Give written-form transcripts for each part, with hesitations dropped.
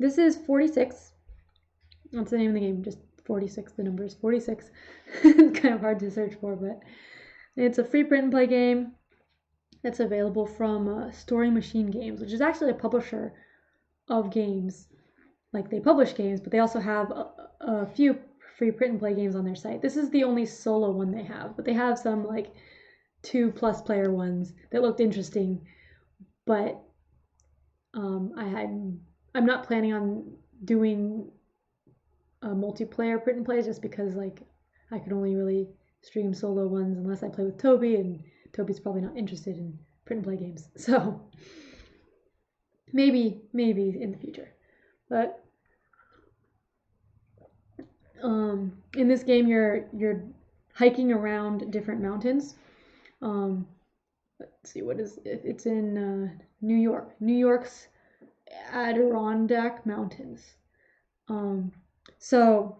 This is 46. That's the name of the game, just 46. The number is 46. It's kind of hard to search for, but it's a free print and play game that's available from Story Machine Games, which is actually a publisher of games. Like, they publish games, but they also have a few free print and play games on their site. This is the only solo one they have, but they have some like 2+ player ones that looked interesting. But I'm not planning on doing a multiplayer print and play just because like I could only really stream solo ones unless I play with Toby, and Toby's probably not interested in print and play games. So maybe in the future. But in this game you're hiking around different mountains. Let's see, what is it? It's in New York. New York's Adirondack Mountains. So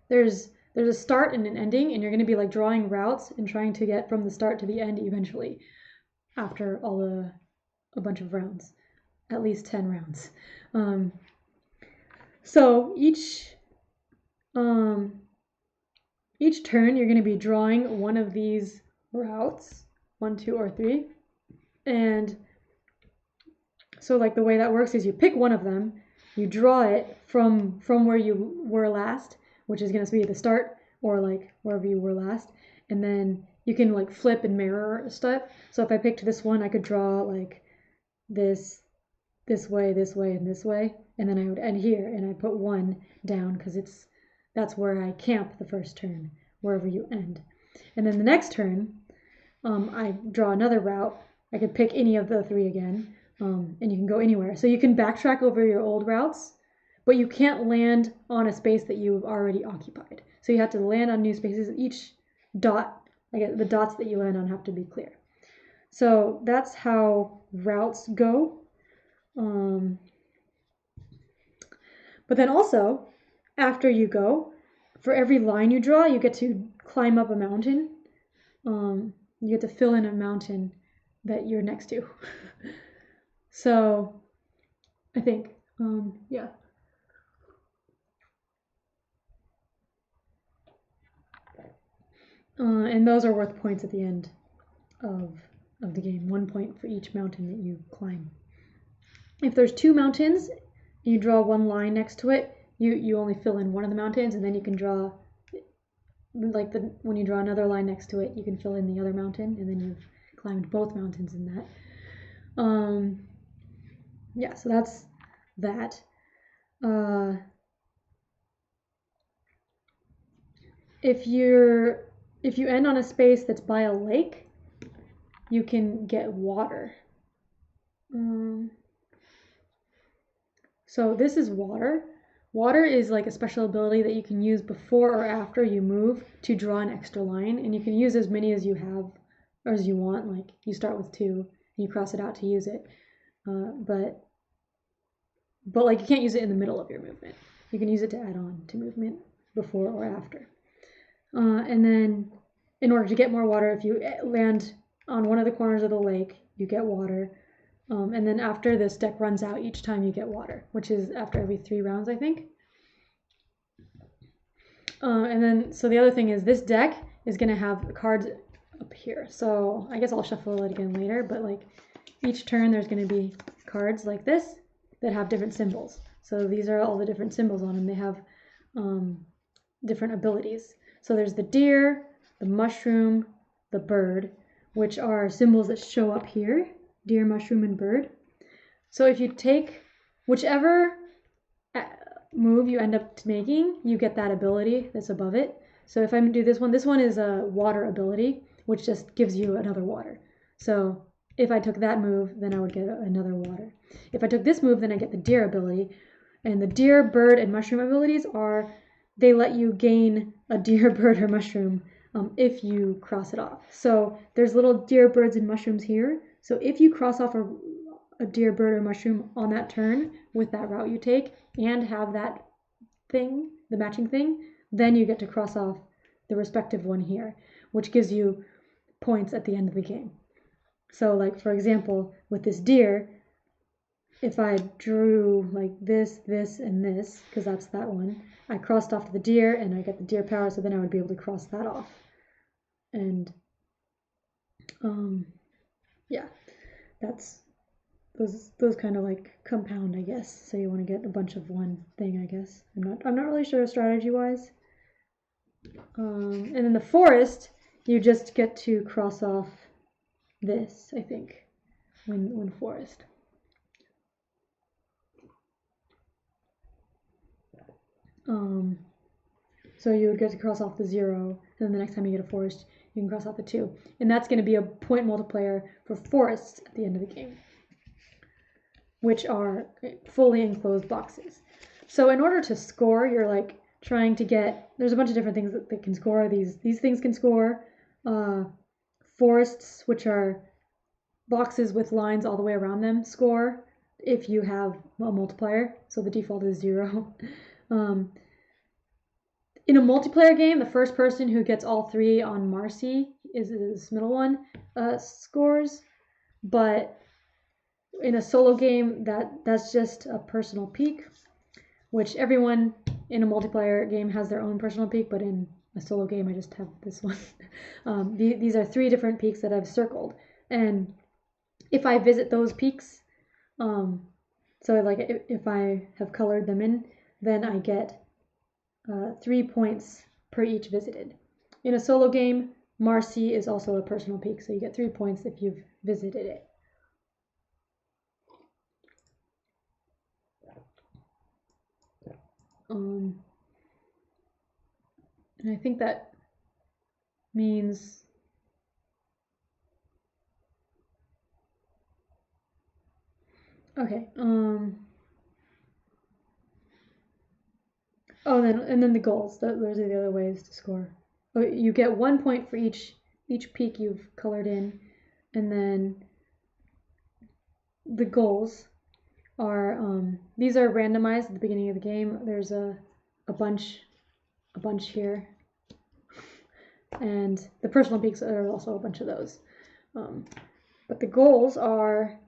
there's a start and an ending, and you're going to be like drawing routes and trying to get from the start to the end eventually after a bunch of rounds, at least 10 rounds. So each turn you're going to be drawing one of these routes, 1, 2, or 3, and so like the way that works is you pick one of them, you draw it from where you were last, which is going to be the start or like wherever you were last, and then you can like flip and mirror stuff. So if I picked this one, I could draw like this way, and this way, and then I would end here, and I put 1 down because that's where I camp the first turn, wherever you end. And then the next turn, I draw another route. I could pick any of the 3 again, and you can go anywhere. So you can backtrack over your old routes, but you can't land on a space that you've already occupied. So you have to land on new spaces. Each dot, like the dots that you land on, have to be clear. So that's how routes go. But then also, after you go, for every line you draw, you get to climb up a mountain. You get to fill in a mountain that you're next to. So I think, yeah. And those are worth points at the end of the game. 1 point for each mountain that you climb. If there's 2 mountains, you draw 1 line next to it, you only fill in one of the mountains, and then you can draw, like when you draw another line next to it, you can fill in the other mountain, and then you've climbed both mountains in that. Yeah, so that's that. If you end on a space that's by a lake, you can get water. So this is water. Water is like a special ability that you can use before or after you move to draw an extra line, and you can use as many as you have or as you want. Like you start with 2 and you cross it out to use it, but like you can't use it in the middle of your movement. You can use it to add on to movement before or after. And then in order to get more water, if you land on one of the corners of the lake, you get water. And then after this deck runs out, each time you get water, which is after every 3 rounds, I think. And then, so the other thing is this deck is going to have cards up here. So I guess I'll shuffle it again later, but like each turn there's going to be cards like this that have different symbols. So these are all the different symbols on them. They have different abilities. So there's the deer, the mushroom, the bird, which are symbols that show up here. Deer, mushroom, and bird. So if you take whichever move you end up making, you get that ability that's above it. So if I do this one is a water ability, which just gives you another water. So if I took that move, then I would get another water. If I took this move, then I get the deer ability. And the deer, bird, and mushroom abilities they let you gain a deer, bird, or mushroom if you cross it off. So there's little deer, birds, and mushrooms here. So if you cross off a deer, bird, or mushroom on that turn with that route you take and have that thing, the matching thing, then you get to cross off the respective one here, which gives you points at the end of the game. So like, for example, with this deer, if I drew like this, and this, because that's that one, I crossed off the deer and I get the deer power, so then I would be able to cross that off. And yeah, that's those kind of like compound, I guess. So you want to get a bunch of one thing, I guess. I'm not really sure strategy wise. And in the forest, you just get to cross off this, I think, when forest. So you would get to cross off the 0, and then the next time you get a forest, you can cross off the 2. And that's going to be a point multiplier for forests at the end of the game, which are fully enclosed boxes. So in order to score, you're like trying to get, there's a bunch of different things that can score. These things can score. Forests, which are boxes with lines all the way around them, score if you have a multiplier. So the default is 0. In a multiplayer game, the first person who gets all 3 on Marcy is this middle one, scores. But in a solo game, that's just a personal peak, which everyone in a multiplayer game has their own personal peak, but in a solo game, I just have this one. These are 3 different peaks that I've circled, and if I visit those peaks, so like if I have colored them in, then I get 3 points per each visited. In a solo game, Marcy is also a personal peak, so you get 3 points if you've visited it. And I think that means okay. Oh, and then the goals. Those are the other ways to score. Oh, you get 1 point for each peak you've colored in, and then the goals are these are randomized at the beginning of the game. There's a bunch here, and the personal peaks are also a bunch of those. But the goals are,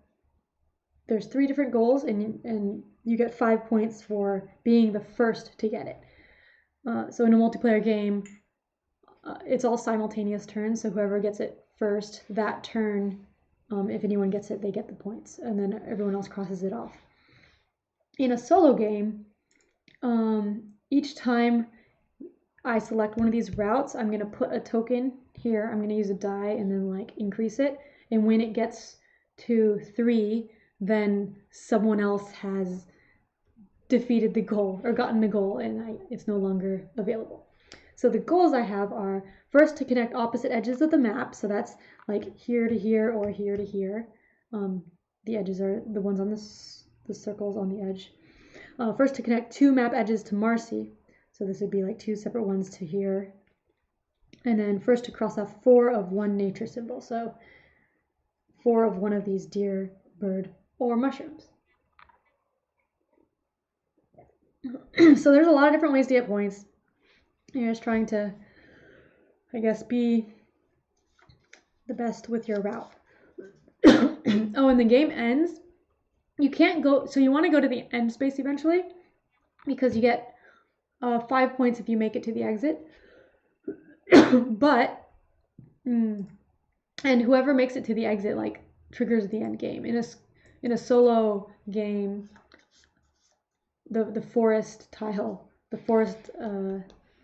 there's 3 different goals, and you get 5 points for being the first to get it. So in a multiplayer game, it's all simultaneous turns, so whoever gets it first that turn, if anyone gets it, they get the points, and then everyone else crosses it off. In a solo game, each time I select one of these routes, I'm going to put a token here. I'm going to use a die and then like increase it, and when it gets to 3, then someone else has defeated the goal or gotten the goal, and it's no longer available. So the goals I have are first to connect opposite edges of the map. So that's like here to here or here to here. The edges are the ones on the circles on the edge. First to connect 2 map edges to Marcy. So this would be like 2 separate ones to here. And then first to cross off 4 of one nature symbol. So 4 of one of these deer, bird, or mushrooms. So there's a lot of different ways to get points. You're just trying to, I guess, be the best with your route. Oh, and the game ends. You can't go, so you want to go to the end space eventually, because you get 5 points if you make it to the exit. But, and whoever makes it to the exit, like, triggers the end game. In a solo game, the forest tile, the forest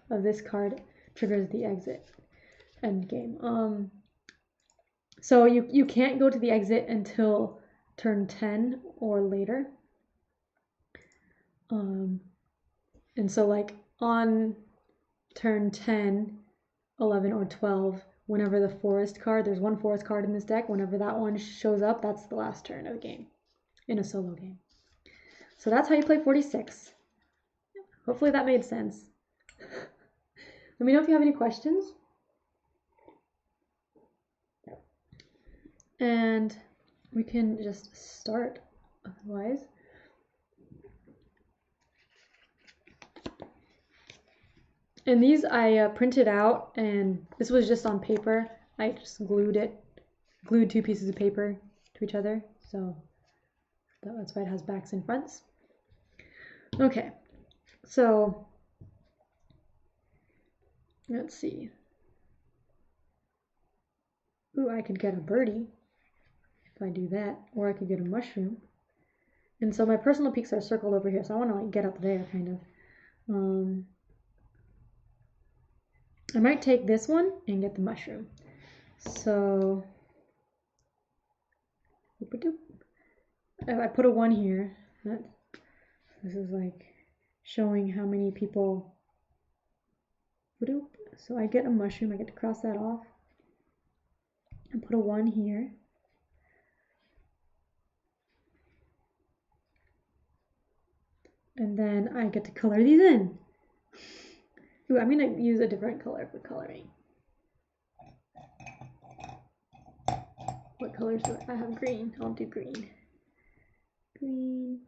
of this card triggers the exit end game. So you can't go to the exit until turn 10 or later. And so like on turn 10, 11, or 12, whenever the forest card, there's one forest card in this deck, whenever that one shows up, that's the last turn of the game in a solo game. So that's how you play 46. Hopefully that made sense. Let me know if you have any questions. And we can just start otherwise. And these I printed out, and this was just on paper. I just glued 2 pieces of paper to each other. So That's why it has backs and fronts. Okay, so let's see. Ooh, I could get a birdie if I do that, or I could get a mushroom. And so my personal peaks are circled over here, so I want to like get up there kind of. I might take this one and get the mushroom. So if I put a 1 here, this is like showing how many people. So I get a mushroom, I get to cross that off and put a 1 here. And then I get to color these in. Ooh, I'm gonna use a different color for coloring. What colors do I have? Green. I'll do green. Green.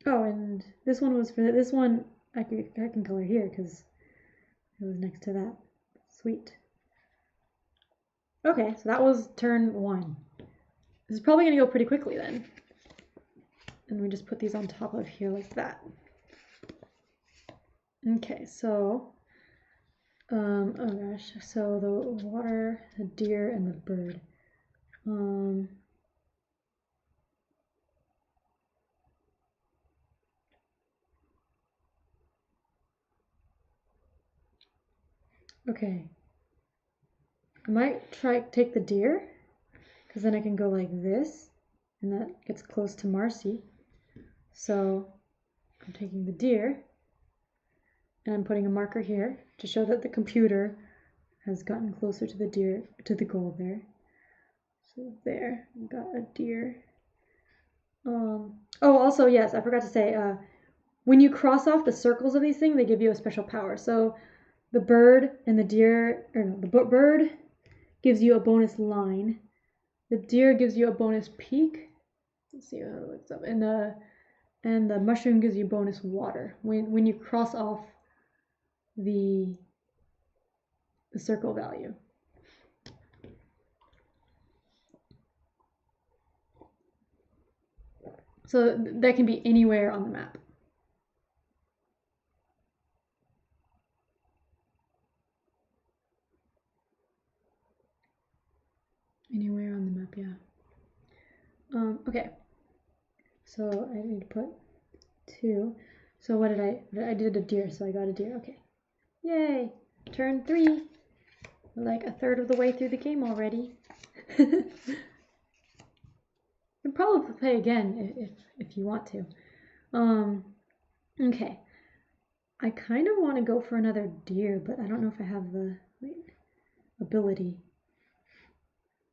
Oh, and this one was for this one. I can color here because it was next to that. Sweet. Okay, so that was turn 1. This is probably gonna go pretty quickly then. And we just put these on top of here like that. Okay, so oh gosh, so the water, the deer, and the bird. Okay, I might take the deer, because then I can go like this, and that gets close to Marcy. So I'm taking the deer, and I'm putting a marker here to show that the computer has gotten closer to the deer, to the goal there. So there, I've got a deer. Oh, also, yes, I forgot to say, when you cross off the circles of these things, they give you a special power. So the bird and the deer, or no, the bird gives you a bonus line. The deer gives you a bonus peak. Let's see how it looks up. And the mushroom gives you bonus water when you cross off the circle value. So that can be anywhere on the map. Anywhere on the map, yeah. Okay. So I need to put 2. So what did I did a deer, so I got a deer. Okay. Yay! Turn 3. We're like a third of the way through the game already. You can probably play again if you want to. Okay. I kind of want to go for another deer, but I don't know if I have the ability.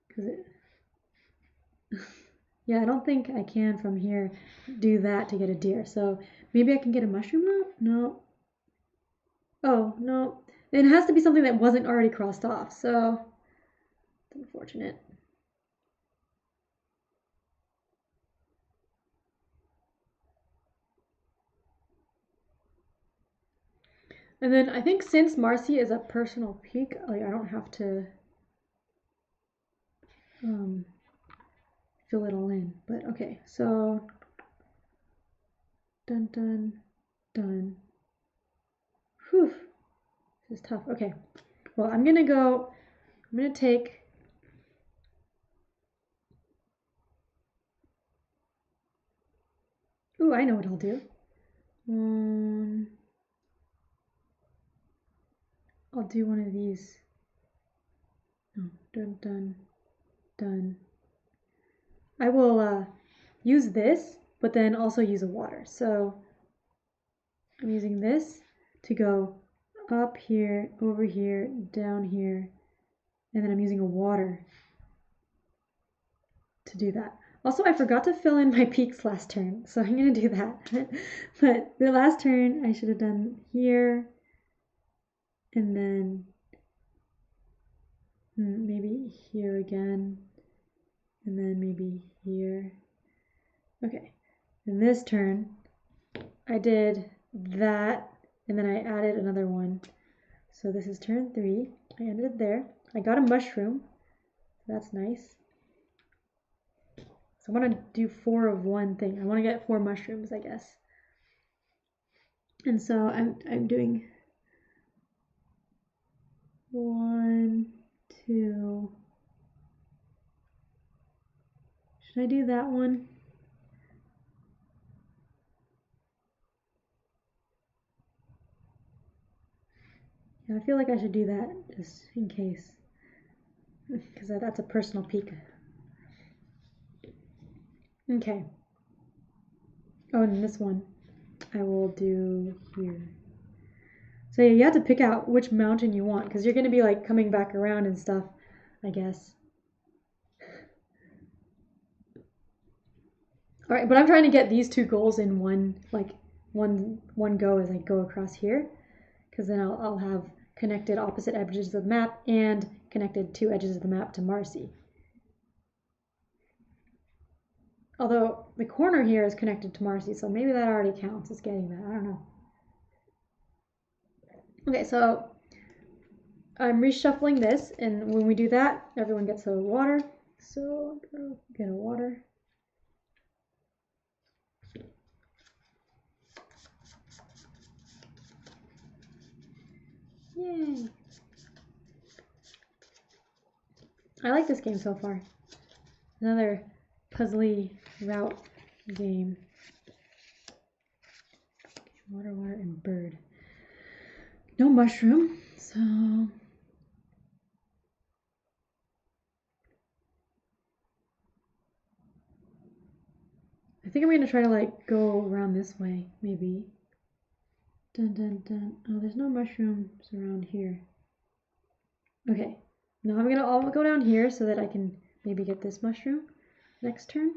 Because it... yeah, I don't think I can from here do that to get a deer. So maybe I can get a mushroom now? No. Oh, no. It has to be something that wasn't already crossed off, so it's unfortunate. And then I think since Marcy is a personal peak, like I don't have to fill it all in. But okay, so dun dun dun. Whew, this is tough. Okay, well I'm gonna take ooh, I know what I'll do. I'll do one of these. Oh, dun dun dun. I will use this, but then also use a water. So I'm using this to go up here, over here, down here, and then I'm using a water to do that. Also, I forgot to fill in my peaks last turn, so I'm going to do that. But the last turn, I should have done here, and then maybe here again, and then maybe here. Okay, and this turn, I did that and then I added another one. So this is turn 3. I ended it there. I got a mushroom. That's nice. So I want to do 4 of one thing. I want to get 4 mushrooms, I guess. And so I'm doing 1, 2. Should I do that one? Yeah, I feel like I should do that just in case, because that's a personal peek. Okay. Oh, and this one I will do here. So yeah, you have to pick out which mountain you want, because you're going to be like coming back around and stuff, I guess. All right, but I'm trying to get these 2 goals in one go as I go across here, because then I'll have connected opposite edges of the map and connected 2 edges of the map to Marcy. Although the corner here is connected to Marcy, so maybe that already counts as getting that. I don't know. Okay, so I'm reshuffling this, and when we do that, everyone gets a water. So I'll get a water. Yay! I like this game so far. Another puzzly route game. Water, water, and bird. No mushroom, so I think I'm gonna try to like go around this way, maybe. Dun dun dun. Oh, there's no mushrooms around here. Okay, now I'll go down here so that I can maybe get this mushroom next turn.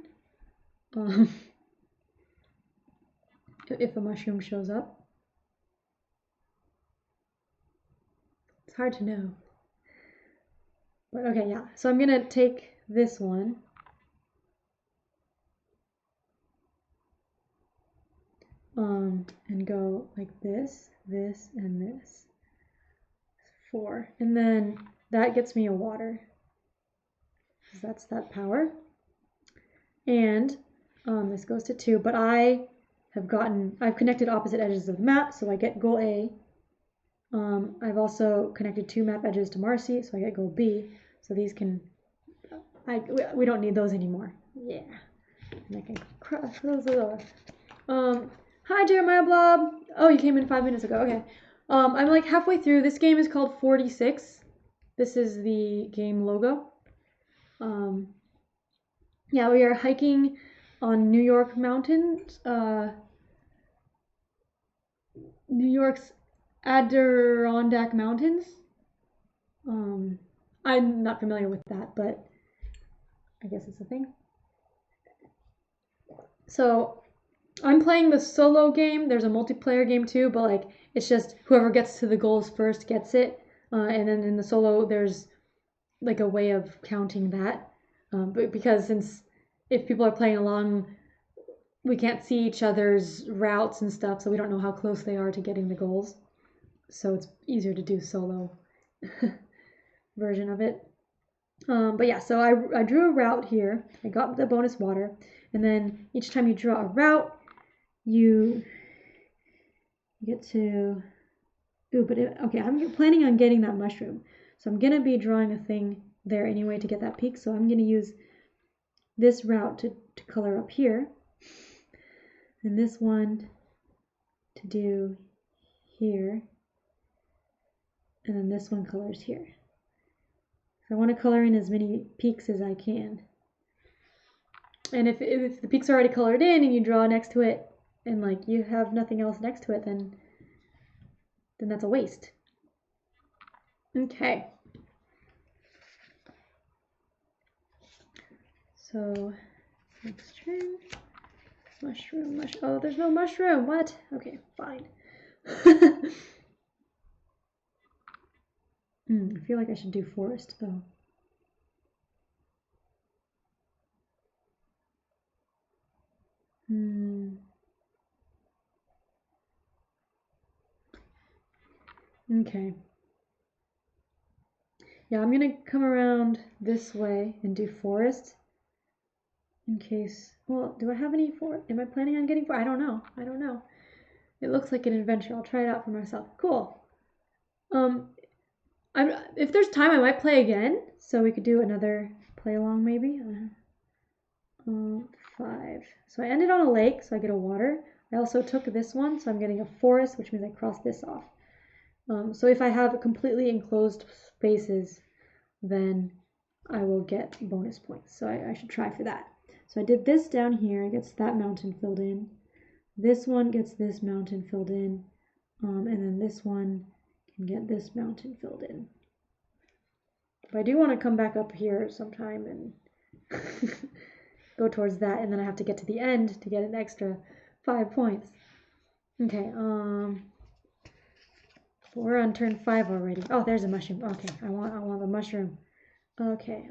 If a mushroom shows up. It's hard to know. But okay, yeah. So I'm gonna take this one. And go like this, this, and this. 4. And then that gets me a water. So that's that power. And this goes to 2, but I've connected opposite edges of the map, so I get goal A. I've also connected 2 map edges to Marcy, so I get goal B. So these can, we don't need those anymore. Yeah. And I can cross those over. Hi Jeremiah Blob. Oh, you came in 5 minutes ago. Okay. I'm like halfway through. This game is called 46. This is the game logo. Yeah, we are hiking on New York mountains. New York's Adirondack Mountains. I'm not familiar with that, but I guess it's a thing. So I'm playing the solo game. There's a multiplayer game too, but like it's just whoever gets to the goals first gets it. And then in the solo, there's like a way of counting that. But because since if people are playing along, we can't see each other's routes and stuff, so we don't know how close they are to getting the goals. So it's easier to do solo version of it. But yeah, so I drew a route here. I got the bonus water, and then each time you draw a route, you get to. Ooh, but okay, I'm planning on getting that mushroom, so I'm gonna be drawing a thing there anyway to get that peak. So I'm gonna use this route to color up here, and this one to do here, and then this one colors here. So I want to color in as many peaks as I can. And if the peak's already colored in and you draw next to it and like you have nothing else next to it, then that's a waste. Okay. So next turn. Mushroom. Oh, there's no mushroom. What? Okay, fine. I feel like I should do forest though. Okay. Yeah, I'm gonna come around this way and do forest in case. Well, do I have any am I planning on getting I don't know. I don't know. It looks like an adventure. I'll try it out for myself. Cool. Um, if there's time, I might play again, so we could do another play along maybe. 5. So I ended on a lake, so I get a water. I also took this one, so I'm getting a forest, which means I cross this off. So if I have completely enclosed spaces, then I will get bonus points. So I should try for that. So I did this down here. It gets that mountain filled in. This one gets this mountain filled in. And then this one can get this mountain filled in. But I do want to come back up here sometime and go towards that, and then I have to get to the end to get an extra 5 points. Okay, we're on turn 5 already. Oh, there's a mushroom. Okay, I want the mushroom. Okay,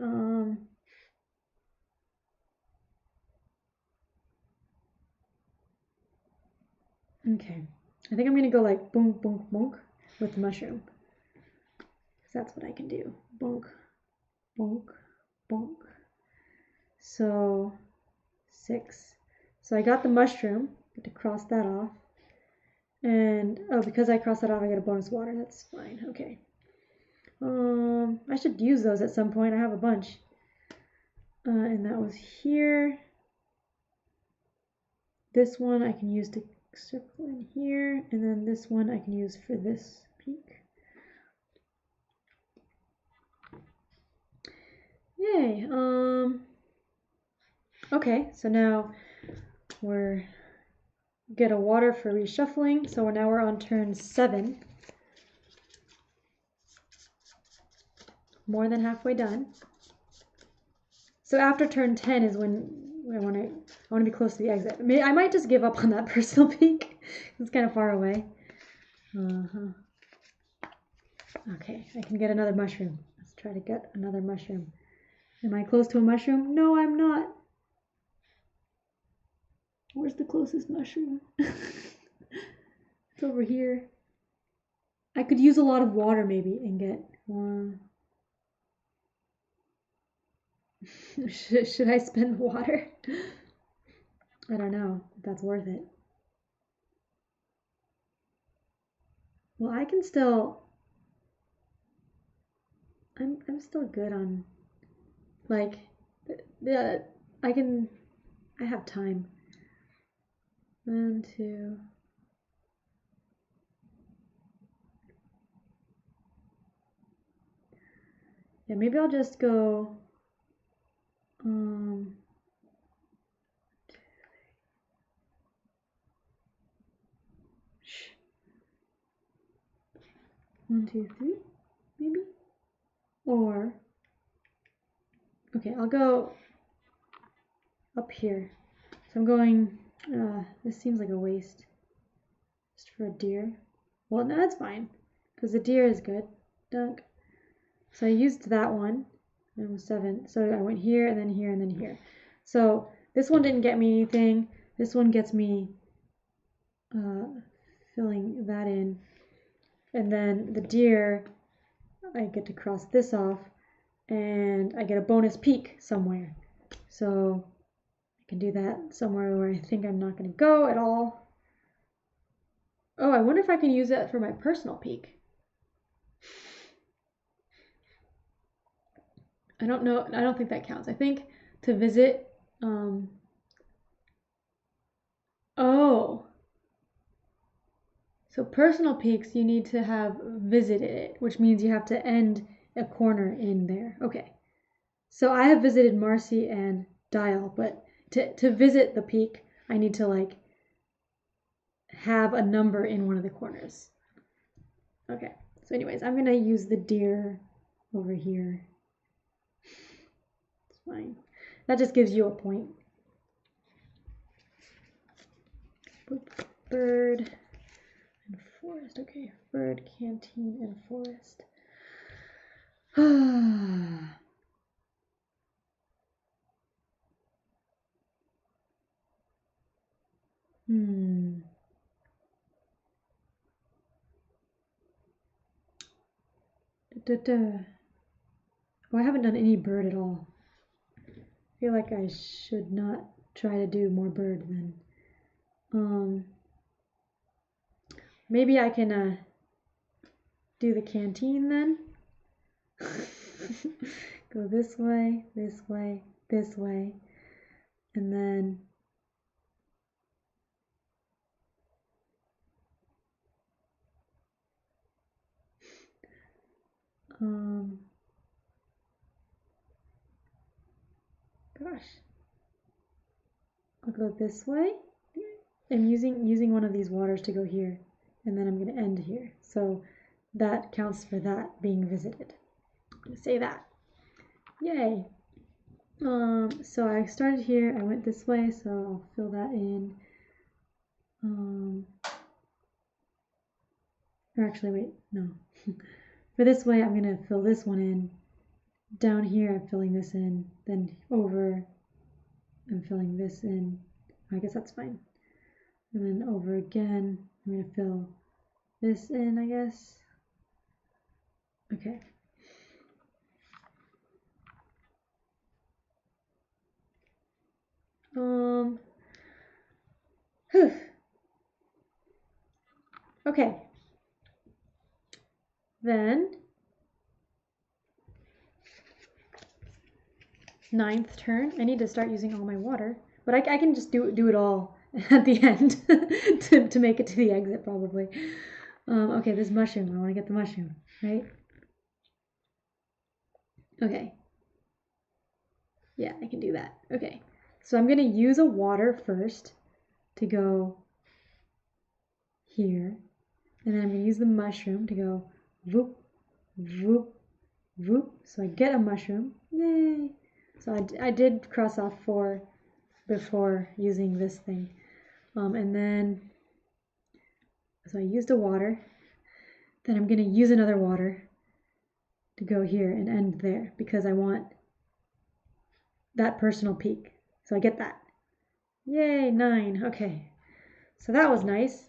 okay. I think I'm gonna go like boonk, boonk, boonk with the mushroom. Because that's what I can do. Boonk, boonk, boonk. So 6. So I got the mushroom. Get to cross that off. And oh, because I crossed that off, I get a bonus water. That's fine. Okay. I should use those at some point. I have a bunch. And that was here. This one I can use to circle in here, and then this one I can use for this peak. Yay. Okay, so now we're get a water for reshuffling. So now we're on turn 7. More than halfway done. So after turn 10 is when I want to be close to the exit. I might just give up on that personal peak. It's kind of far away. Okay, I can get another mushroom. Let's try to get another mushroom. Am I close to a mushroom? No, I'm not. Where's the closest mushroom? It's over here. I could use a lot of water maybe and get one. Should I spend water? I don't know if that's worth it. Well, I can still. I'm still good on. Like, I have time. 1, 2. Yeah, maybe I'll just go. 1, 2, 3, maybe? Or, okay, I'll go up here. So I'm going, this seems like a waste. Just for a deer. Well, no, that's fine, because the deer is good. Dunk. So I used that one, and it was 7. So I went here, and then here, and then here. So this one didn't get me anything. This one gets me filling that in. And then the deer, I get to cross this off, and I get a bonus peak somewhere. So I can do that somewhere where I think I'm not going to go at all. Oh, I wonder if I can use that for my personal peak. I don't know. I don't think that counts. I think to visit. Oh. So personal peaks, you need to have visited it, which means you have to end a corner in there. Okay. So I have visited Marcy and Dial, but to visit the peak, I need to like have a number in one of the corners. Okay. So anyways, I'm going to use the deer over here. It's fine. That just gives you a point. Boop. Bird and forest. Okay, bird, canteen, and forest. Oh, I haven't done any bird at all. I feel like I should not try to do more bird then. Maybe I can do the canteen then. Go this way, this way, this way, and then gosh, I'll go this way. I'm using one of these waters to go here, and then I'm going to end here. So that counts for that being visited. I'm going to say that. Yay! So I started here, I went this way, so I'll fill that in. Or actually, wait, no. For this way, I'm going to fill this one in. Down here, I'm filling this in. Then over, I'm filling this in. I guess that's fine. And then over again, I'm going to fill this in, I guess. Okay. Okay. Then 9th turn. I need to start using all my water, but I can just do it all at the end to make it to the exit probably. Okay, this mushroom. I want to get the mushroom, right? Okay. Yeah, I can do that. Okay. So I'm going to use a water first to go here. And then I'm going to use the mushroom to go whoop, whoop, whoop. So I get a mushroom. Yay! So I did cross off 4 before using this thing. And then, so I used a water. Then I'm going to use another water to go here and end there because I want that personal peak. So I get that. Yay, 9. Okay. So that was nice.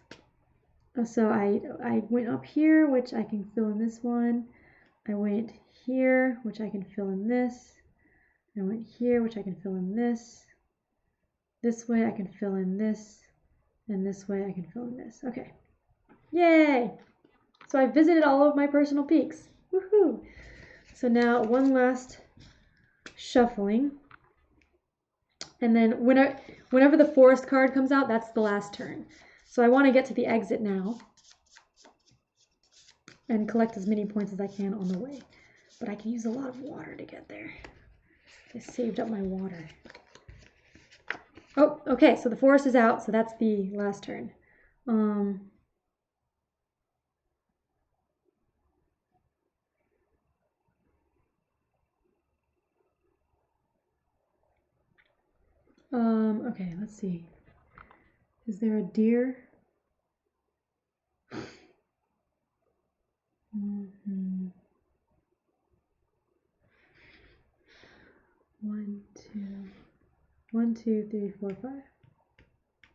So I went up here, which I can fill in this one. I went here, which I can fill in this. I went here, which I can fill in this. This way I can fill in this. And this way I can fill in this. Okay. Yay! So I visited all of my personal peaks. Woohoo! So now one last shuffling. And then whenever the forest card comes out, that's the last turn. So I want to get to the exit now and collect as many points as I can on the way. But I can use a lot of water to get there. I saved up my water. Oh, okay, so the forest is out, so that's the last turn. Okay, let's see. Is there a deer? Mm-hmm. 1, 2, 3, 4, 5.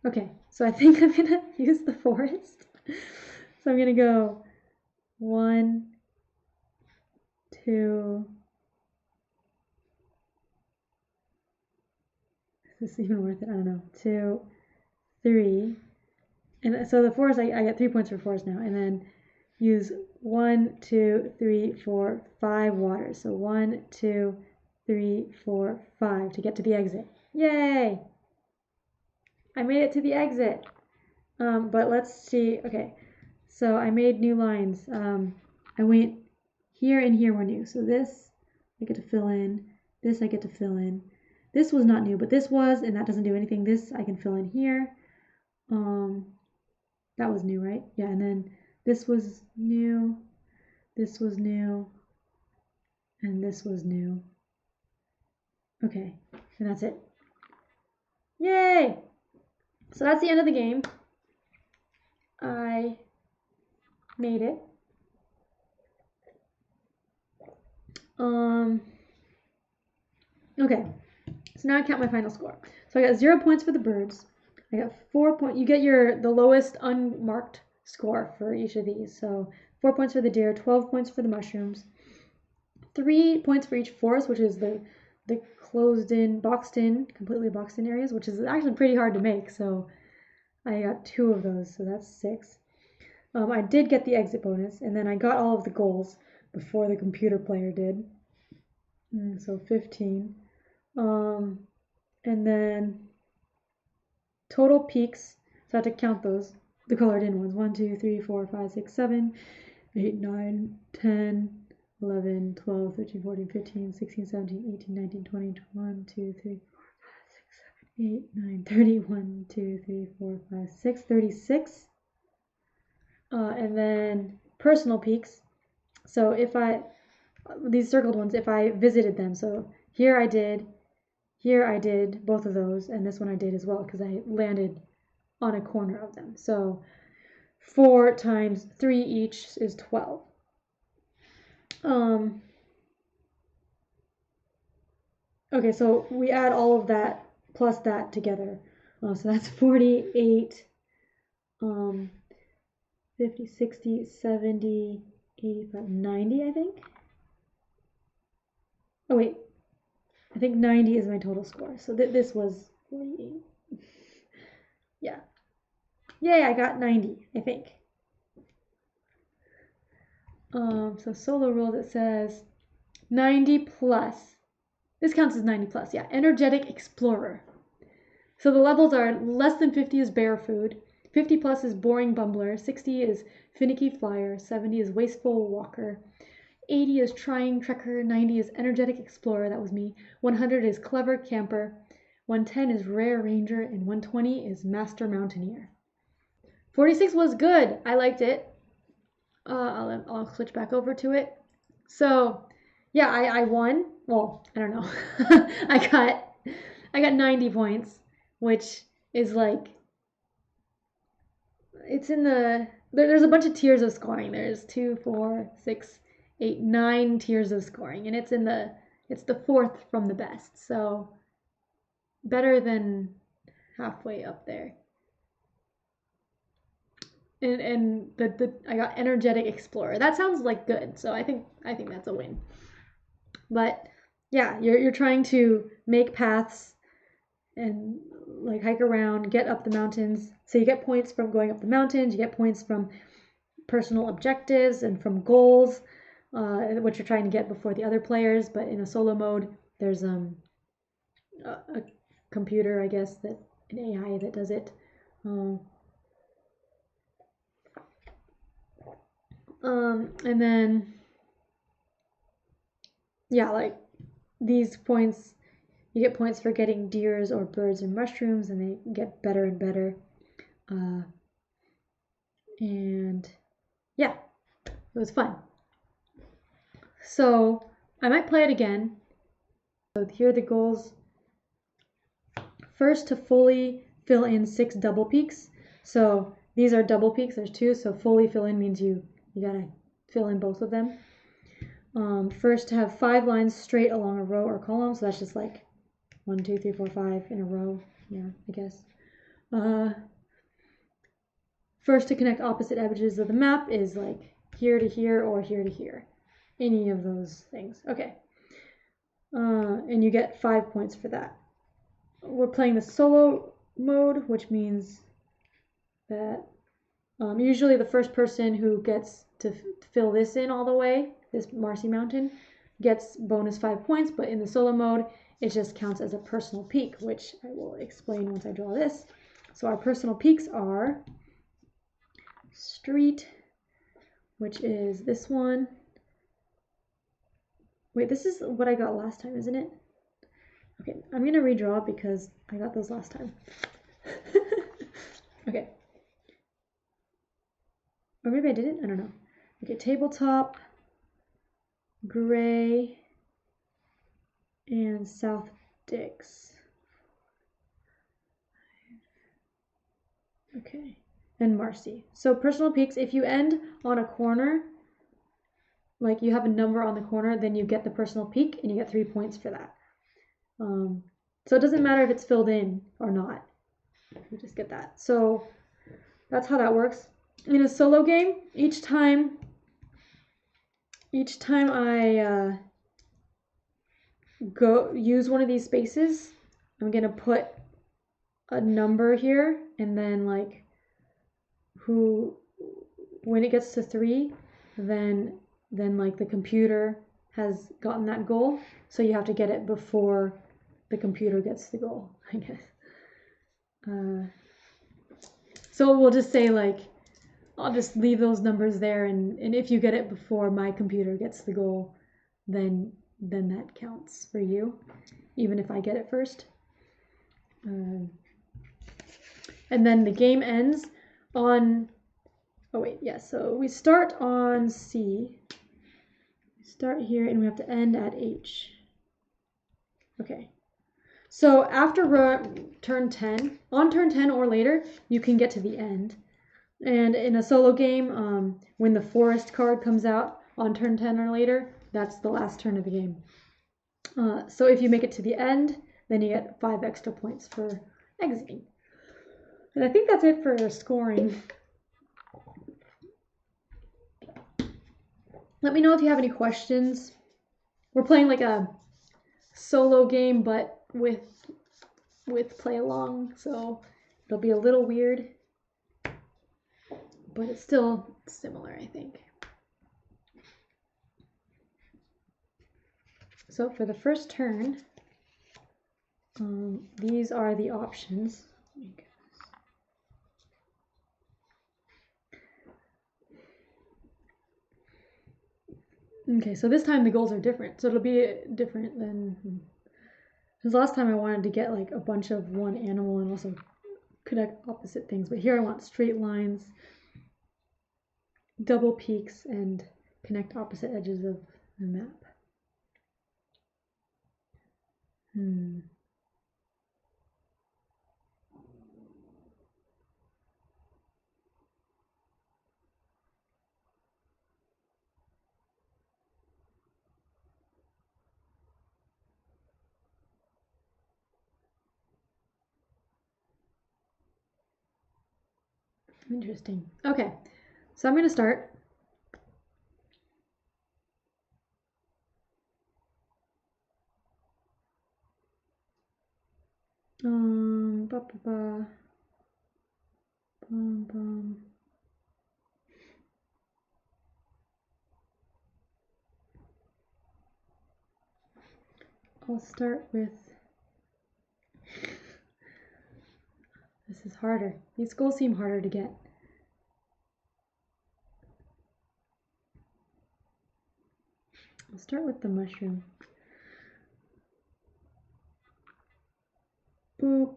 Okay, so I think I'm gonna use the forest. So I'm gonna go 1, 2. Is this even worth it? I don't know. 2, 3. And so the forest, I get 3 points for forest now. And then use 1, 2, 3, 4, 5 waters. So 1, 2, 3, 4, 5 to get to the exit. Yay! I made it to the exit. But let's see. Okay, so I made new lines. I went here and here were new. So this I get to fill in. This I get to fill in. This was not new, but this was, and that doesn't do anything. This I can fill in here. That was new, right? Yeah, and then this was new. This was new. And this was new. Okay, and that's it. Yay! So that's the end of the game. I made it. Okay, so now I count my final score. So I got 0 points for the birds. I got 4 points. You get the lowest unmarked score for each of these. So 4 points for the deer, 12 points for the mushrooms, 3 points for each forest, which is the closed in, completely boxed in areas, which is actually pretty hard to make. So I got 2 of those, so that's 6. I did get the exit bonus, and then I got all of the goals before the computer player did. So 15. And then total peaks, so I had to count those, the colored in ones. 1, 2, 3, 4, 5, 6, 7, 8, 9, 10, 11, 12, 13, 14, 15, 16, 17, 18, 19, 20, 21, 2, 3, 4, 5, 6, 7, 8, 9, 30, 1, 2, 3, 4, 5, 6, 36. And then personal peaks. So if these circled ones, if I visited them, so here I did both of those, and this one I did as well because I landed on a corner of them. So 4 times 3 each is 12. Okay, so we add all of that plus that together. So that's 48, 50, 60, 70, 85, 90, I think. Oh wait, I think 90 is my total score. So this was 48. Yeah. Yay, I got 90, I think. So solo rules, it says 90 plus. This counts as 90 plus, yeah. Energetic Explorer. So the levels are less than 50 is bear food, 50 plus is boring bumbler, 60 is finicky flyer, 70 is wasteful walker, 80 is trying trekker, 90 is energetic explorer, that was me, 100 is clever camper, 110 is rare ranger, and 120 is master mountaineer. 46 was good. I liked it. I'll switch back over to it. So yeah, I won. Well, I don't know. I got 90 points, which is like, it's in there's a bunch of tiers of scoring. There's 2, 4, 6, 8, 9 tiers of scoring, and it's the 4th from the best. So better than halfway up there. And I got energetic explorer. That sounds like good. So I think that's a win. But yeah, you're trying to make paths and like hike around, get up the mountains. So you get points from going up the mountains, you get points from personal objectives and from goals, what you're trying to get before the other players. But in a solo mode, there's a computer, I guess, an AI that does it. And then, yeah, like these points, you get points for getting deers or birds or mushrooms, and they get better and better. And yeah, it was fun. So I might play it again. So here are the goals. First, to fully fill in 6 double peaks. So these are double peaks, there's 2, so fully fill in means you gotta fill in both of them. First, to have 5 lines straight along a row or column, so that's just like 1, 2, 3, 4, 5 in a row. Yeah, I guess. First, to connect opposite edges of the map is like here to here or here to here. Any of those things. Okay. And you get 5 points for that. We're playing the solo mode, which means that usually the first person who gets to fill this in all the way, this Marcy Mountain, gets bonus 5 points, but in the solo mode, it just counts as a personal peak, which I will explain once I draw this. So our personal peaks are street, which is this one. Wait, this is what I got last time, isn't it? Okay, I'm gonna redraw because I got those last time. Okay. Or maybe I didn't, I don't know. Okay, tabletop, gray, and South Dix. Okay, and Marcy. So personal peaks, if you end on a corner, like you have a number on the corner, then you get the personal peak and you get 3 points for that. So it doesn't matter if it's filled in or not. You just get that. So that's how that works. in a solo game, each time I go use one of these spaces, I'm gonna put a number here, and then like when it gets to 3, then like the computer has gotten that goal, so you have to get it before the computer gets the goal, I guess. So we'll just say like, I'll just leave those numbers there, and if you get it before my computer gets the goal, then that counts for you, even if I get it first. And then the game ends on, oh wait, yeah, so we start on C. We start here and we have to end at H. Okay. So after turn 10, on turn 10 or later, you can get to the end. And in a solo game, when the forest card comes out on turn 10 or later, that's the last turn of the game. So if you make it to the end, then you get 5 extra points for exiting. And I think that's it for scoring. Let me know if you have any questions. We're playing like a solo game, but with play along, so it'll be a little weird, but it's still similar, I think. So for the first turn, these are the options. Okay, so this time the goals are different. So it'll be different than, because last time I wanted to get like a bunch of one animal and also connect opposite things. But here I want straight lines, double peaks, and connect opposite edges of the map. Interesting. Okay, so I'm going to start. Ba, ba, ba. Bum, bum. I'll start with, this is harder. These goals seem harder to get. I'll start with the mushroom. Boop.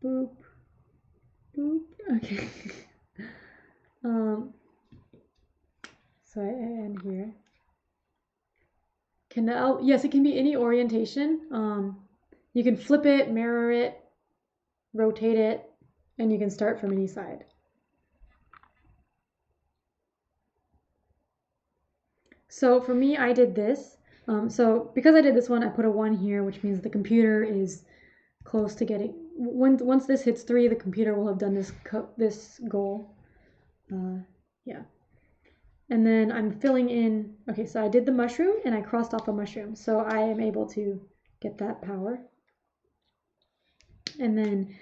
Boop. Boop. Okay. So I end here. Yes, it can be any orientation. You can flip it, mirror it, rotate it, and you can start from any side. So for me, I did this. So because I did this one, I put a 1 here, which means the computer is close to getting. Once this hits 3, the computer will have done this goal. Yeah. And then I'm filling in. Okay, so I did the mushroom and I crossed off a mushroom, so I am able to get that power. And then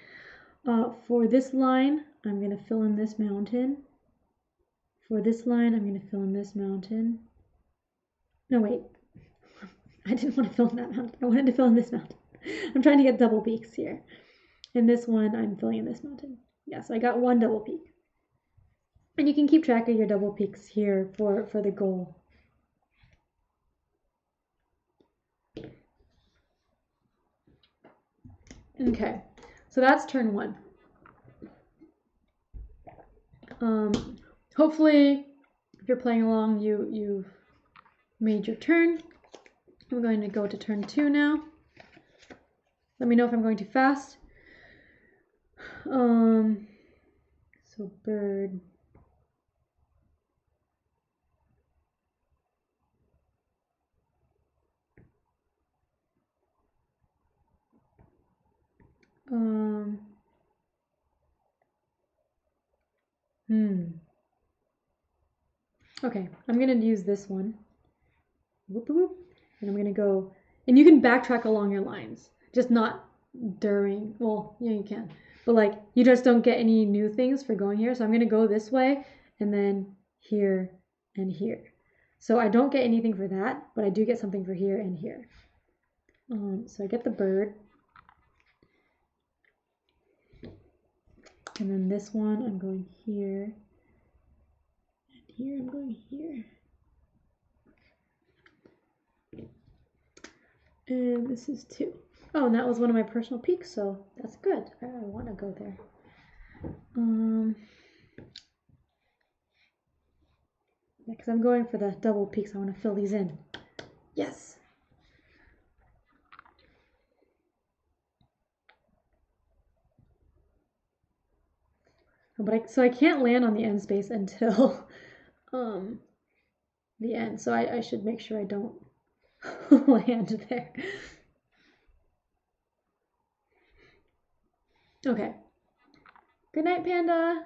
for this line, I'm going to fill in this mountain. For this line, I'm going to fill in this mountain. No, wait. I didn't want to fill in that mountain. I wanted to fill in this mountain. I'm trying to get double peaks here. And this one, I'm filling in this mountain. Yeah, so I got 1 double peak. And you can keep track of your double peaks here for the goal. Okay, so that's turn 1. Hopefully, if you're playing along, you've made your turn. I'm going to go to turn 2 now. Let me know if I'm going too fast. So bird. Okay, I'm gonna use this one. Whoop, whoop. And I'm gonna go, and you can backtrack along your lines, just not during, well, yeah, you can, but like you just don't get any new things for going here. So I'm gonna go this way and then here and here. So I don't get anything for that, but I do get something for here and here. So I get the bird. And then this one, I'm going here. And here, I'm going here. And this is 2. Oh, and that was one of my personal peaks, so that's good. I want to go there. Because I'm going for the double peaks. I want to fill these in. Yes. But so I can't land on the end space until the end. So I should make sure I don't land there. Okay. Good night, Panda.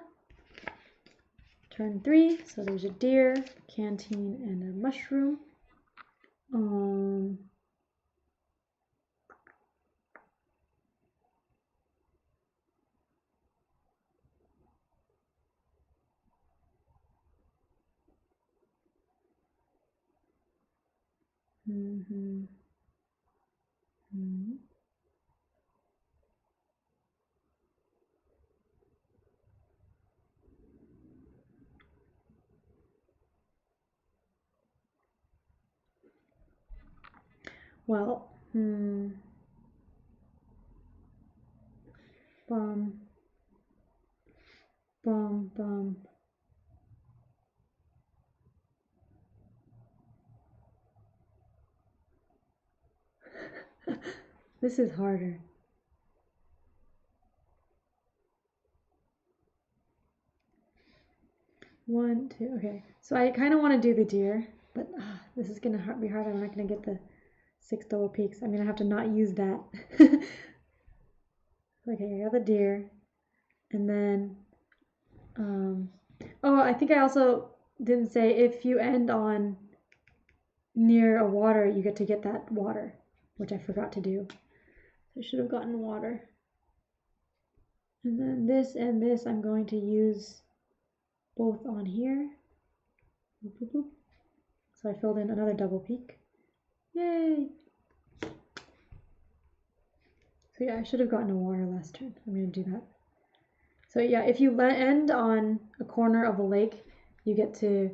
Turn 3. So there's a deer, canteen, and a mushroom. Well, bum, bum, bum. This is harder. One, two, okay. So I kind of want to do the deer, but this is gonna be hard. I'm not gonna get the 6 double peaks. I'm gonna have to not use that. Okay, I got the deer, and then, oh, I think I also didn't say if you end on near a water, you get to get that water, which I forgot to do. I should have gotten water. And then this and this, I'm going to use both on here. Boop, boop, boop. So I filled in another double peak. Yay! So yeah, I should have gotten a water last turn. I'm going to do that. So yeah, if you end on a corner of a lake, you get to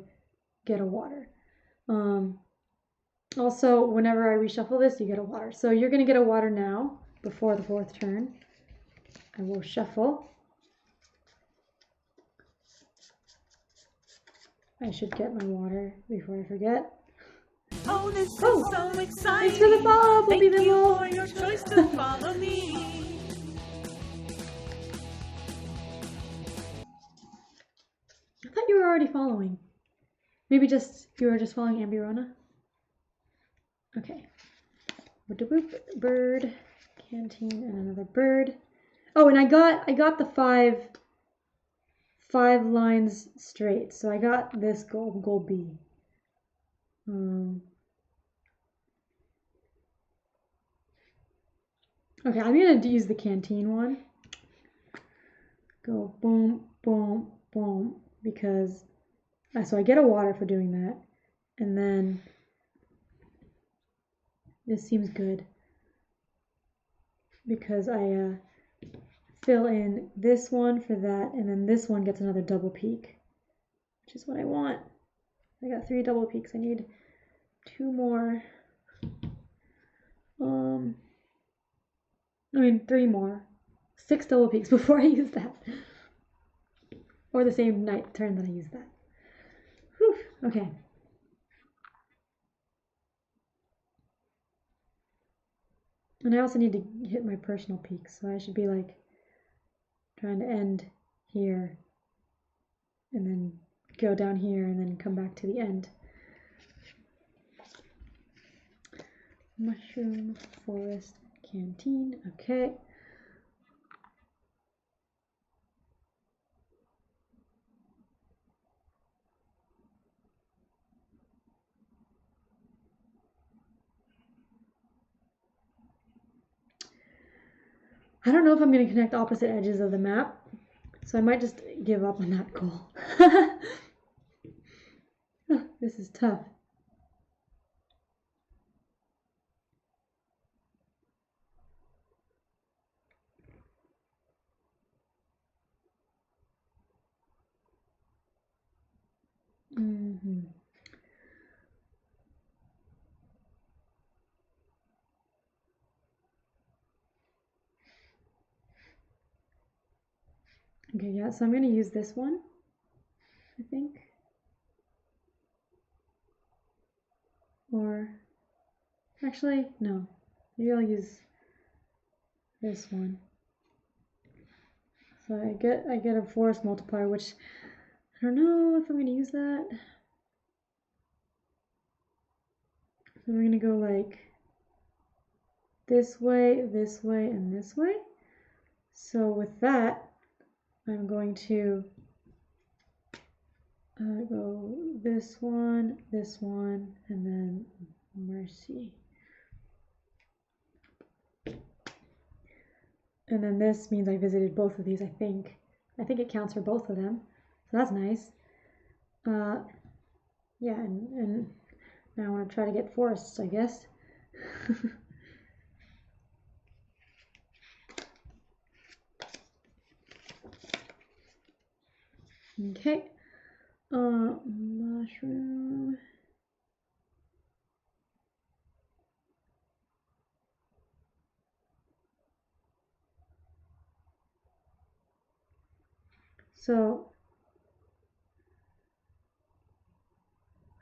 get a water. Also, whenever I reshuffle this, you get a water. So you're going to get a water now before the 4th turn. I will shuffle. I should get my water before I forget. Oh, this is so exciting. Thanks for the follow, Thank you for your choice to follow me. I thought you were already following. Maybe you were just following Ambie Rona? Okay. Bird, canteen, and another bird. Oh, and I got the five lines straight. So I got this goal B. Okay, I'm gonna use the canteen one. Go boom, boom, boom, because so I get a water for doing that, and then this seems good because I fill in this one for that, and then this one gets another double peak, which is what I want. I got 3 double peaks. I need 2 more. 3 more. 6 double peaks before I use that. Or the same turn that I use that. Whew, okay. And I also need to hit my personal peaks, so I should be like trying to end here and then go down here and then come back to the end. Mushroom, forest, canteen, okay. I don't know if I'm going to connect opposite edges of the map, so I might just give up on that goal. Oh, this is tough. Okay, yeah, so I'm going to use this one, I think. Or, actually, no. Maybe I'll use this one. So I get a force multiplier, which I don't know if I'm going to use that. So we're going to go like this way, and this way. So with that, I'm going to go this one, and then mercy. And then this means I visited both of these, I think. I think it counts for both of them. So that's nice. Yeah, and now I want to try to get forests, I guess. Okay. Mushroom. So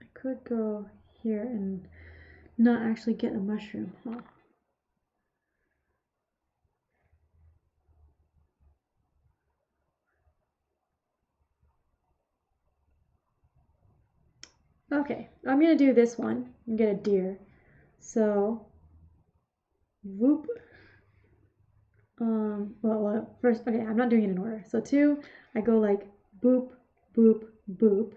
I could go here and not actually get a mushroom, huh? Okay, I'm gonna do this one and get a deer. So, whoop. Well, first, okay, I'm not doing it in order. So 2, I go like boop, boop, boop.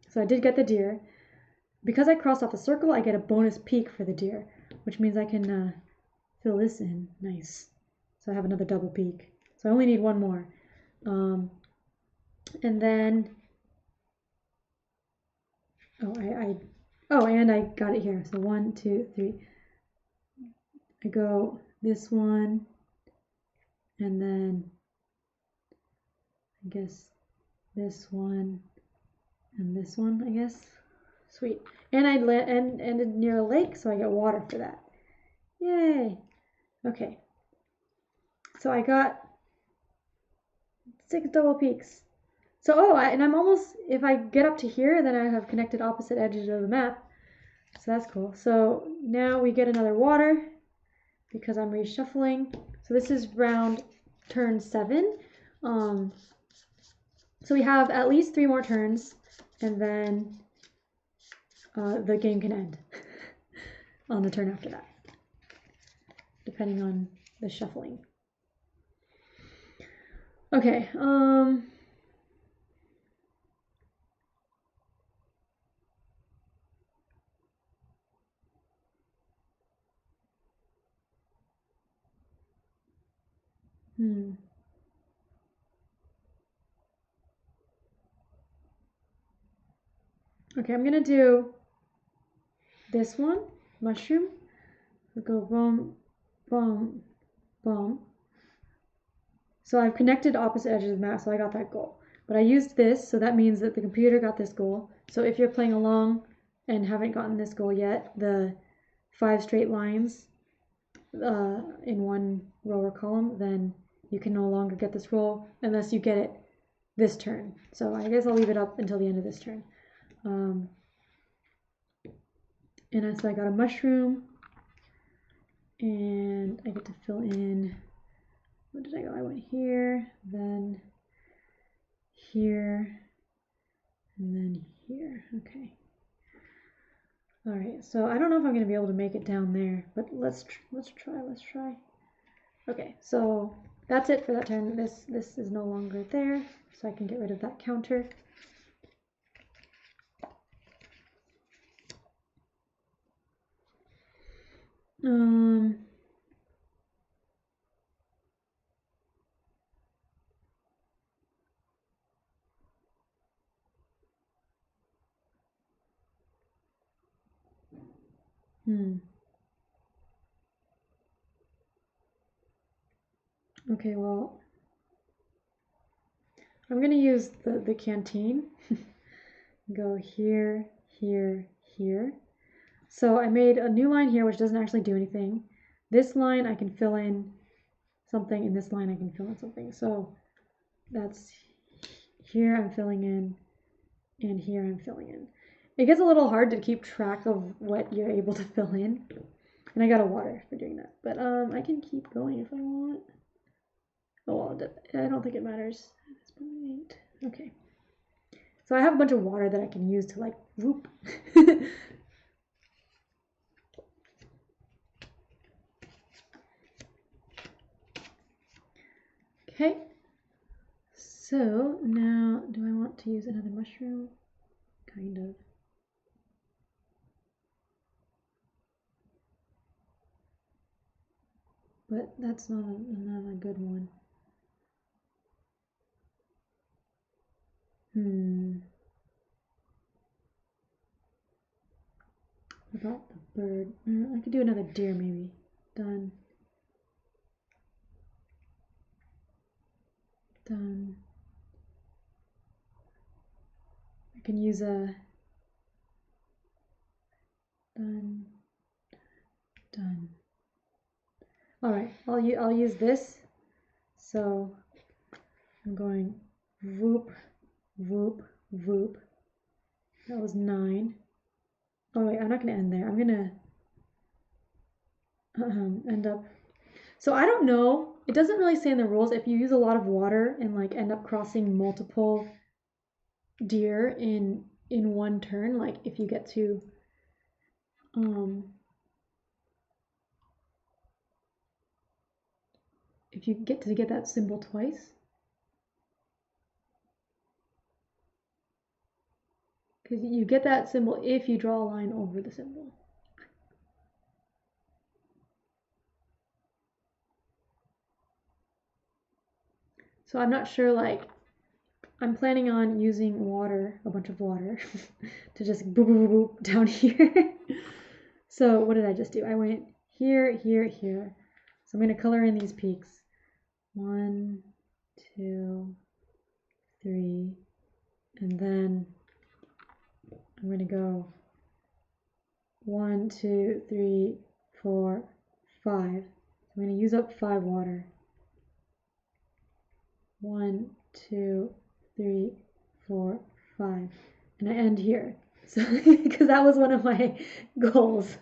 So I did get the deer. Because I crossed off a circle, I get a bonus peak for the deer, which means I can fill this in. Nice. So I have another double peak. So I only need one more. And then, and I got it here. So 1, 2, 3. I go this one, and then I guess this one, and this one, I guess. Sweet. And I ended near a lake, so I get water for that. Yay! Okay. So I got 6 double peaks. So, and I'm almost, if I get up to here, then I have connected opposite edges of the map. So that's cool. So now we get another water because I'm reshuffling. So this is turn 7. So we have at least 3 more turns, and then the game can end on the turn after that, depending on the shuffling. Okay, Okay, I'm gonna do this one, mushroom. We'll go boom, boom, boom. So I've connected opposite edges of the map, so I got that goal. But I used this, so that means that the computer got this goal. So if you're playing along and haven't gotten this goal yet, the 5 straight lines in one row or column, then you can no longer get this goal unless you get it this turn. So I guess I'll leave it up until the end of this turn. And so I got a mushroom, and I get to fill in. Where did I go? I went here, then here, and then here. Okay. All right. So I don't know if I'm going to be able to make it down there, but let's try. Okay. So that's it for that turn. This is no longer there, so I can get rid of that counter. Um, Okay, well, I'm gonna use the canteen. Go here, here, here. So I made a new line here, which doesn't actually do anything. This line I can fill in something, and this line I can fill in something. So that's here I'm filling in, and here I'm filling in. It gets a little hard to keep track of what you're able to fill in. And I got a water for doing that. But I can keep going if I want. Oh, well, I don't think it matters. Okay. So I have a bunch of water that I can use to like whoop. Okay. So now, do I want to use another mushroom? Kind of. But that's not a good one. What about the bird? I could do another deer maybe. Done. Done. I can use a done. Done. All right, I'll use this. So I'm going whoop, whoop, whoop. That was 9. Oh wait, I'm not gonna end there. I'm gonna end up. So I don't know. It doesn't really say in the rules if you use a lot of water and like end up crossing multiple deer in one turn. Like if you get to if you get that symbol twice. Because you get that symbol if you draw a line over the symbol. So I'm not sure, like, I'm planning on using water, a bunch of water, to just boop, boop, boop, boop down here. So what did I just do? I went here, here, here. So I'm going to color in these peaks. 1, 2, 3, and then I'm going to go 1, 2, 3, 4, 5. I'm going to use up 5 water. 1, 2, 3, 4, 5, and I end here. So because that was one of my goals,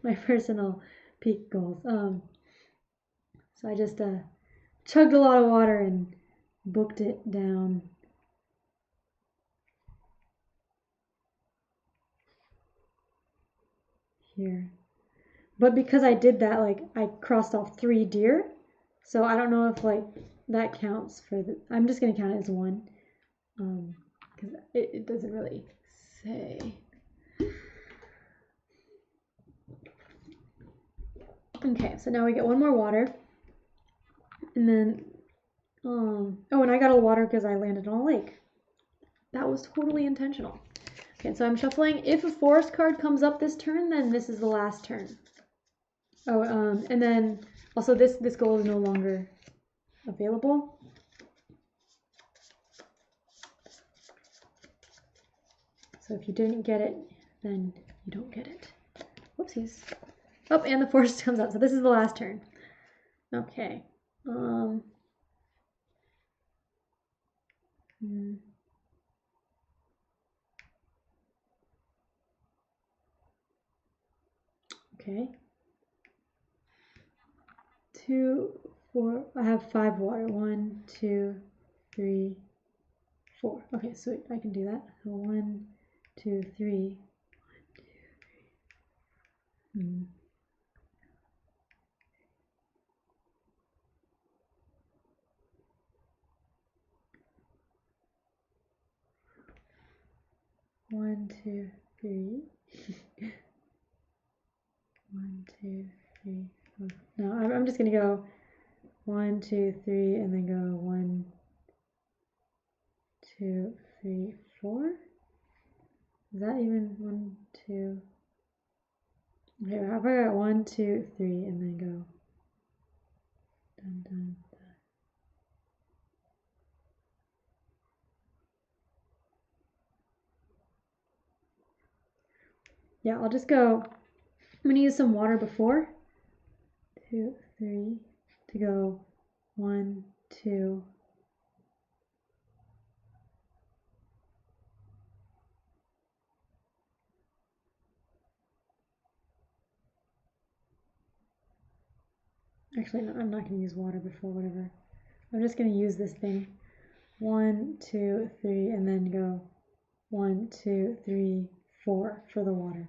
my personal peak goals. So I just chugged a lot of water and booked it down. Here. But because I did that, like I crossed off 3 deer, so I don't know if like that counts for the. I'm just gonna count it as 1, because it doesn't really say. Okay, so now we get 1 more water, and then oh, and I got a water because I landed on a lake. That was totally intentional. Okay, so I'm shuffling. If a forest card comes up this turn, then this is the last turn. Oh, and then also this goal is no longer available. So if you didn't get it, then you don't get it. Whoopsies. Oh, and the forest comes up. So this is the last turn. Okay. Okay. 2, 4. I have 5 water. 1, 2, 3, 4. Okay, so I can do that. So 1, 2, 3. 1, 2, 3. 1, 2, 3, 4. No, I'm just gonna go 1, 2, 3, and then go 1, 2, 3, 4. Is that even 1, 2? Okay, how about I got 1, 2, 3, and then go dun, dun, dun. Yeah, I'll just go. I'm gonna use some water before 2, 3 to go 1, 2. Actually, no, I'm not going to use water before whatever. I'm just going to use this thing. 1, 2, 3, and then go 1, 2, 3, 4 for the water.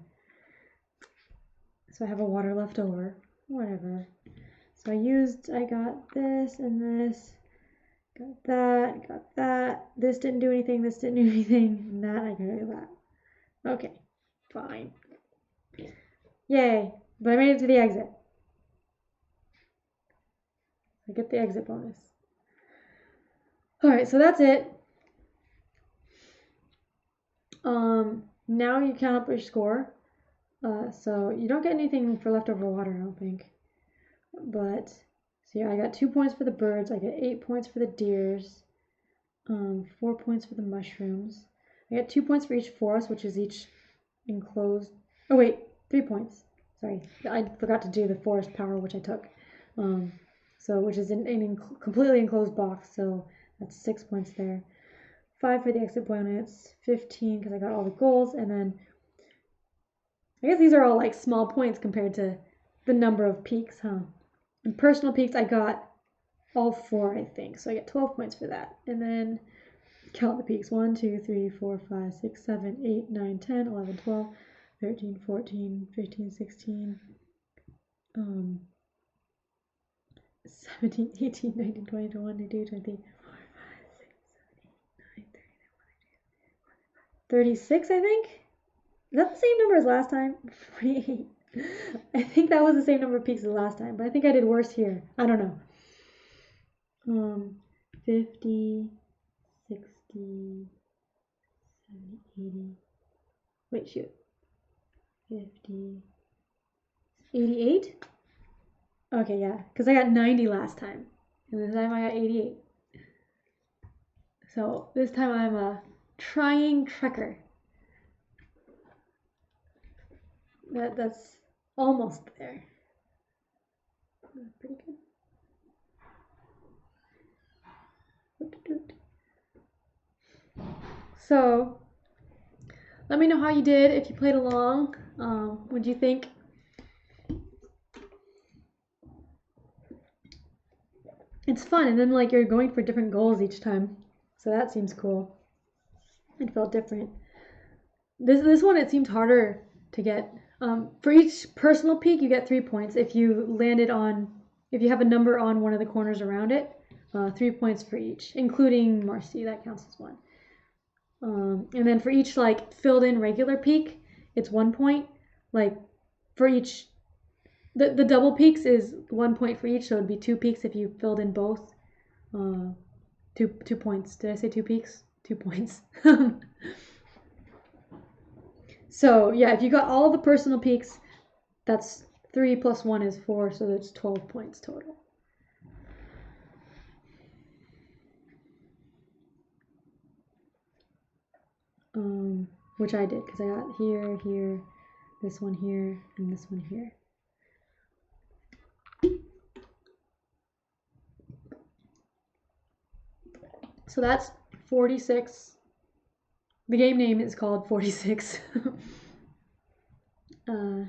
So I have a water left over, whatever. So I got this and this, got that. This didn't do anything, this didn't do anything, and that I can do that. Okay, fine. Yay, but I made it to the exit. I get the exit bonus. All right, so that's it. Now you count up your score. So you don't get anything for leftover water, I don't think. But, so yeah, I got 2 points for the birds. I get 8 points for the deers. 4 points for the mushrooms. I get 2 points for each forest, which is each enclosed. Oh wait, 3 points. Sorry, I forgot to do the forest power, which I took. So which is in a completely enclosed box. So that's 6 points there. 5 for the exit bonus. 15 because I got all the goals, and then I guess these are all like small points compared to the number of peaks, huh? And personal peaks, I got all 4, I think. So I get 12 points for that. And then count the peaks. 1, 2, 3, 4, 5, 6, 7, 8, 9, 10, 11, 12, 13, 14, 15, 16, 17, 18, 19, 20, 21, 22, 23, 24, 25, 6, 7, 8, 9, 10, 36, I think? Is that the same number as last time? 48. I think that was the same number of peaks as last time, but I think I did worse here. I don't know. 50, 60, 70, 80. Wait, shoot. 50, 88? Okay, yeah, because I got 90 last time, and this time I got 88. So this time I'm a trying trekker. That's almost there. Pretty good. So let me know how you did if you played along. What do you think? It's fun, and then like you're going for different goals each time, so that seems cool. It felt different. This one it seemed harder to get. For each personal peak, you get 3 points. If you have a number on one of the corners around it, 3 points for each, including Marcy. That counts as 1. And then for each like filled in regular peak, it's 1 point. Like for each, the double peaks is 1 point for each, so it'd be 2 peaks if you filled in both. 2 points. Did I say 2 peaks? 2 points. So yeah, if you got all the personal peaks, that's 3 plus 1 is 4, so that's 12 points total. Which I did because I got here, this one here, and this one here. So that's 46. The game name is called 46. And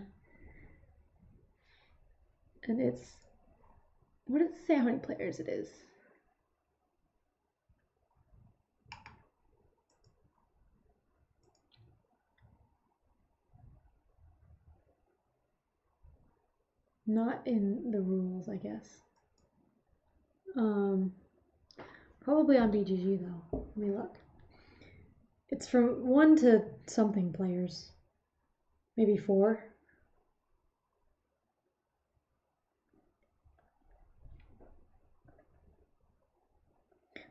it's, what does it say how many players it is? Not in the rules, I guess. Probably on BGG though. Let me look. It's from 1 to something players. Maybe 4.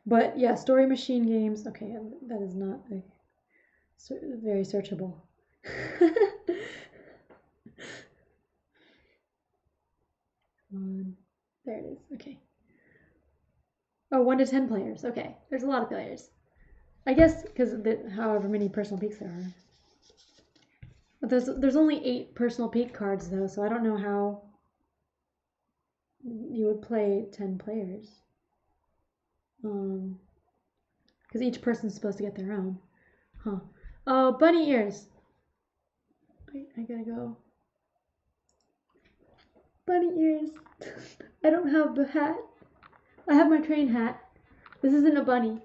But yeah, Story Machine games. Okay, that is not very searchable. There it is. Okay. Oh, 1 to 10 players. Okay, there's a lot of players. I guess because however many personal peaks there are. But there's only 8 personal peak cards though, so I don't know how you would play 10 players. Because each person's supposed to get their own. Huh. Oh, bunny ears. I gotta go. Bunny ears. I don't have the hat. I have my train hat. This isn't a bunny.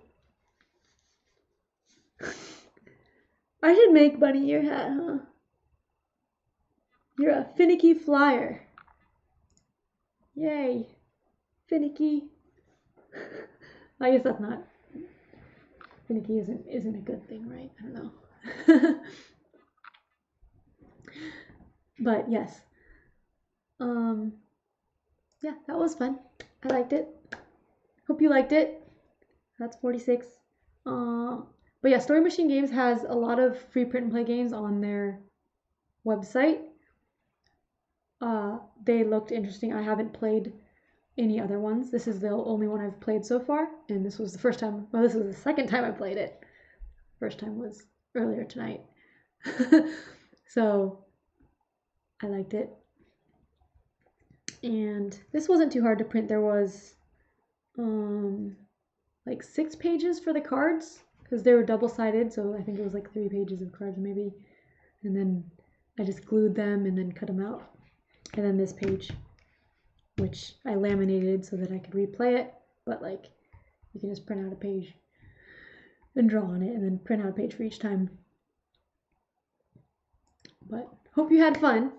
I should make bunny ear hat, huh? You're a finicky flyer. Yay. Finicky. I guess that's not. Finicky isn't a good thing, right? I don't know. But yes. Yeah, that was fun. I liked it. Hope you liked it. That's 46. But yeah, Story Machine Games has a lot of free print and play games on their website. They looked interesting. I haven't played any other ones. This is the only one I've played so far, and this was the first time. Well, this was the second time I played it. First time was earlier tonight. So I liked it. And this wasn't too hard to print. There was like 6 pages for the cards because they were double-sided, so I think it was like 3 pages of cards maybe. And then I just glued them and then cut them out. And then this page, which I laminated so that I could replay it, but like you can just print out a page and draw on it and then print out a page for each time. But hope you had fun.